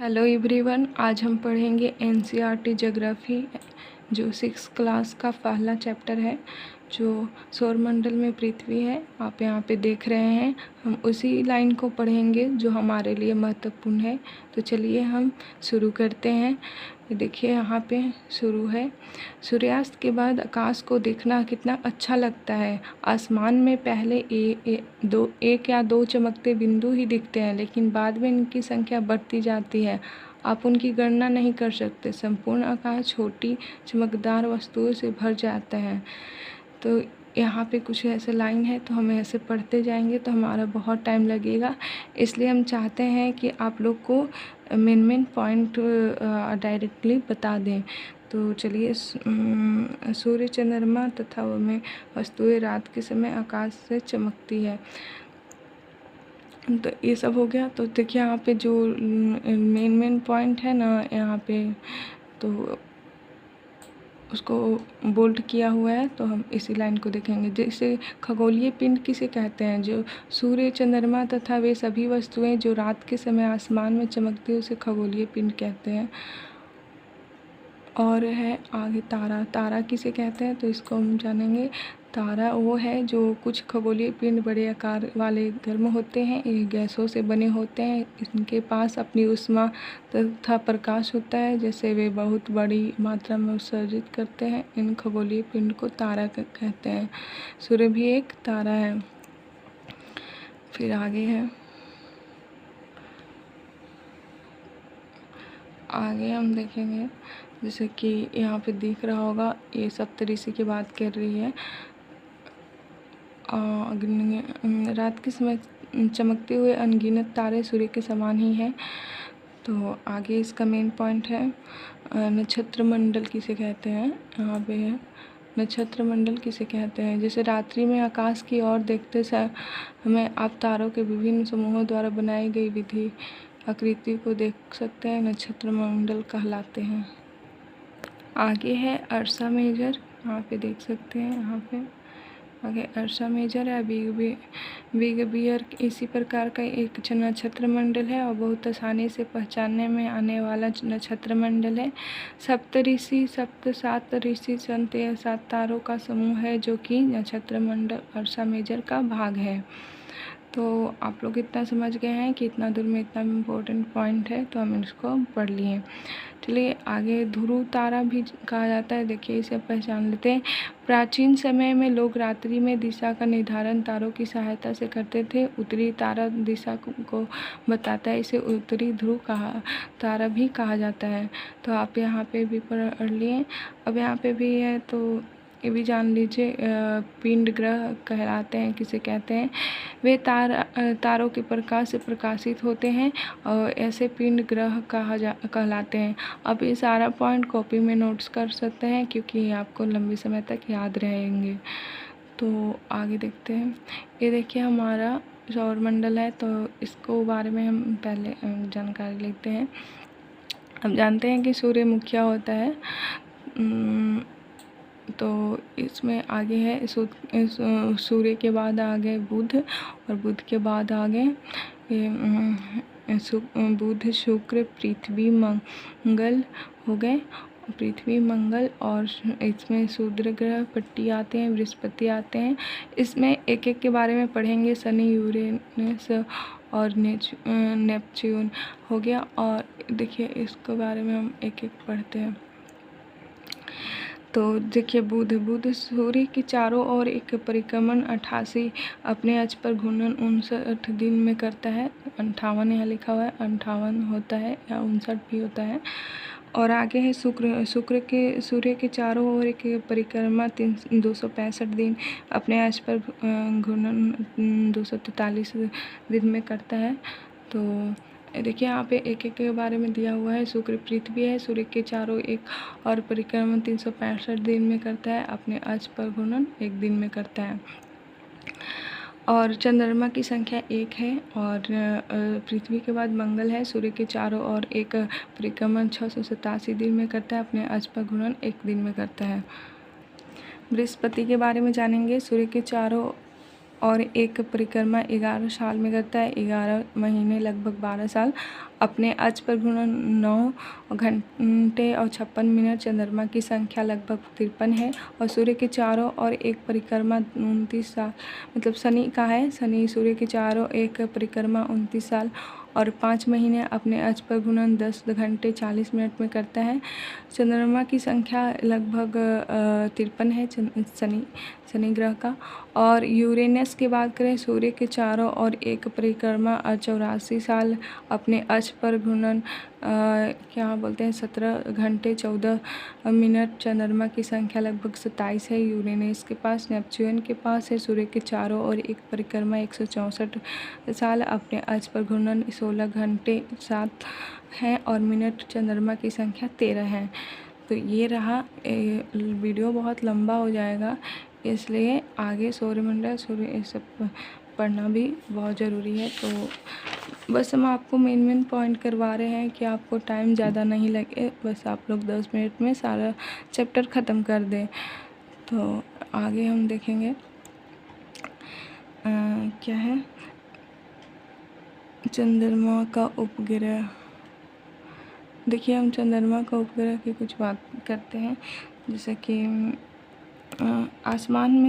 Hello everyone, आज हम पढ़ेंगे एनसीईआरटी ज्योग्राफी जो 6 क्लास का पहला चैप्टर है जो सौरमंडल में पृथ्वी है। आप यहाँ पे देख रहे हैं, हम उसी लाइन को पढ़ेंगे जो हमारे लिए महत्वपूर्ण है। तो चलिए हम शुरू करते हैं। देखिए यहाँ पे शुरू है। सूर्यास्त के बाद आकाश को देखना कितना अच्छा लगता है। आसमान में पहले एक या दो चमकते बिंदु ही दिखते हैं, लेकिन बाद में इनकी संख्या बढ़ती जाती है। आप उनकी गणना नहीं कर सकते। संपूर्ण आकाश छोटी चमकदार वस्तुओं से भर जाता है। तो यहाँ पे कुछ ऐसे लाइन है, तो हम ऐसे पढ़ते जाएंगे तो हमारा बहुत टाइम लगेगा। इसलिए हम चाहते हैं कि आप लोग को मेन पॉइंट डायरेक्टली बता दें। तो चलिए, सूर्य, चंद्रमा तथा उनमें वस्तुएं रात के समय आकाश से चमकती है। तो ये सब हो गया। तो देखिए यहाँ पे जो मेन पॉइंट है ना, यहाँ पे तो उसको बोल्ड किया हुआ है, तो हम इसी लाइन को देखेंगे। जैसे खगोलीय पिंड किसे कहते हैं? जो सूर्य, चंद्रमा तथा वे सभी वस्तुएं जो रात के समय आसमान में चमकती है उसे खगोलीय पिंड कहते हैं। और है आगे तारा किसे कहते हैं? तो इसको हम जानेंगे। तारा वो है जो कुछ खगोलीय पिंड बड़े आकार वाले गर्म होते हैं, ये गैसों से बने होते हैं। इनके पास अपनी ऊष्मा तथा प्रकाश होता है, जैसे वे बहुत बड़ी मात्रा में उत्सर्जित करते हैं। इन खगोलीय पिंड को तारा कहते हैं। सूर्य भी एक तारा है। फिर आगे है, आगे हम देखेंगे जैसे कि यहाँ पे दिख रहा होगा, ये सप्तऋषि की बात कर रही है। रात के समय चमकते हुए अनगिनत तारे सूर्य के समान ही हैं। तो आगे इसका मेन पॉइंट है, नक्षत्र मंडल किसे कहते हैं? यहाँ पे है, नक्षत्र मंडल किसे कहते हैं? जैसे रात्रि में आकाश की ओर देखते समय आप तारों के विभिन्न समूहों द्वारा बनाई गई विधि आकृति को देख सकते हैं, नक्षत्र मंडल कहलाते हैं। आगे है अर्सा मेजर, यहाँ पे देख सकते हैं। यहाँ पे आगे अर्सा मेजर है। बिग बियर इसी प्रकार का एक नक्षत्र मंडल है और बहुत आसानी से पहचानने में आने वाला नक्षत्र मंडल है। सात ऋषि संत या 7 तारों का समूह है जो कि नक्षत्र मंडल अर्सा मेजर का भाग है। तो आप लोग इतना समझ गए हैं कि इतना दूर में इतना इम्पोर्टेंट पॉइंट है, तो हम इसको पढ़ लिए। चलिए आगे, ध्रुव तारा भी कहा जाता है। देखिए इसे पहचान लेते हैं। प्राचीन समय में लोग रात्रि में दिशा का निर्धारण तारों की सहायता से करते थे। उत्तरी तारा दिशा को बताता है, इसे उत्तरी ध्रुव तारा भी कहा जाता है। तो आप यहाँ पे भी पढ़ लिए। अब यहाँ पे भी है, तो ये भी जान लीजिए। पिंड ग्रह कहलाते हैं, किसे कहते हैं? वे तारों के प्रकाश से प्रकाशित होते हैं और ऐसे पिंड ग्रह कहलाते हैं। अब ये सारा पॉइंट कॉपी में नोट्स कर सकते हैं, क्योंकि ये आपको लंबे समय तक याद रहेंगे। तो आगे देखते हैं। ये देखिए हमारा सौरमंडल है, तो इसको बारे में हम पहले जानकारी लेते हैं। हम जानते हैं कि सूर्य मुख्य होता है। तो इसमें आगे है सूर्य के बाद आगे बुध, और बुध के बाद आगे बुध, शुक्र, पृथ्वी, मंगल हो गए। पृथ्वी, मंगल, और इसमें सूर्य ग्रह पट्टी आते हैं, बृहस्पति आते हैं। इसमें एक एक के बारे में पढ़ेंगे। शनि, यूरेनस और नेपच्यून हो गया। और देखिए इसके बारे में हम एक एक पढ़ते हैं। तो देखिए बुध सूर्य के चारों ओर एक परिक्रमण 88 अपने अक्ष पर घूर्णन 59 दिन में करता है। 58 यहाँ लिखा हुआ है, 58 होता है या 59 भी होता है। और आगे है सूर्य के चारों ओर एक परिक्रमा 265 दिन अपने अक्ष पर घूर्णन 243 दिन में करता है। तो देखिए यहाँ पे एक एक के बारे में दिया हुआ है। शुक्र पृथ्वी है, सूर्य के चारों एक और परिक्रमण 365 दिन में करता है, अपने अक्ष पर घूर्णन 1 दिन में करता है। और चंद्रमा की संख्या 1 है। और पृथ्वी के बाद मंगल है, सूर्य के चारों ओर एक परिक्रमण 687 दिन में करता है, अपने अक्ष पर घूर्णन 1 दिन में करता है। बृहस्पति के बारे में जानेंगे। सूर्य के चारों और एक परिक्रमा 11 साल में करता है, 11 महीने लगभग 12 साल। अपने अक्ष पर घूर्णन 9 घंटे और 56 मिनट। चंद्रमा की संख्या लगभग 53 है और सूर्य के चारों ओर एक परिक्रमा 29 साल, मतलब शनि का है, शनि सूर्य के चारों एक परिक्रमा 29 साल और 5 महीने। अपने अक्ष पर घूर्णन 10 घंटे 40 मिनट में करता है। चंद्रमा की संख्या लगभग 53 है शनि ग्रह का। और यूरेनस की बात करें, सूर्य के चारों ओर एक परिक्रमा 84 साल। अपने अक्ष पर घूर्णन 17 घंटे 14 मिनट। चंद्रमा की संख्या लगभग 27 है यूरेनस के पास। नेपच्यून के पास है सूर्य के चारों ओर एक परिक्रमा 164 साल। अपने अक्ष पर घूर्णन 16 घंटे 7 है और मिनट। चंद्रमा की संख्या 13 है। तो ये रहा, वीडियो बहुत लंबा हो जाएगा, इसलिए आगे सौरमंडल, सूर्य, ये सब पढ़ना भी बहुत ज़रूरी है। तो बस हम आपको मेन पॉइंट करवा रहे हैं कि आपको टाइम ज़्यादा नहीं लगे, बस आप लोग 10 मिनट में सारा चैप्टर ख़त्म कर दें। तो आगे हम देखेंगे क्या है चंद्रमा का उपग्रह। देखिए, हम चंद्रमा का उपग्रह की कुछ बात करते हैं, जैसे कि आसमान में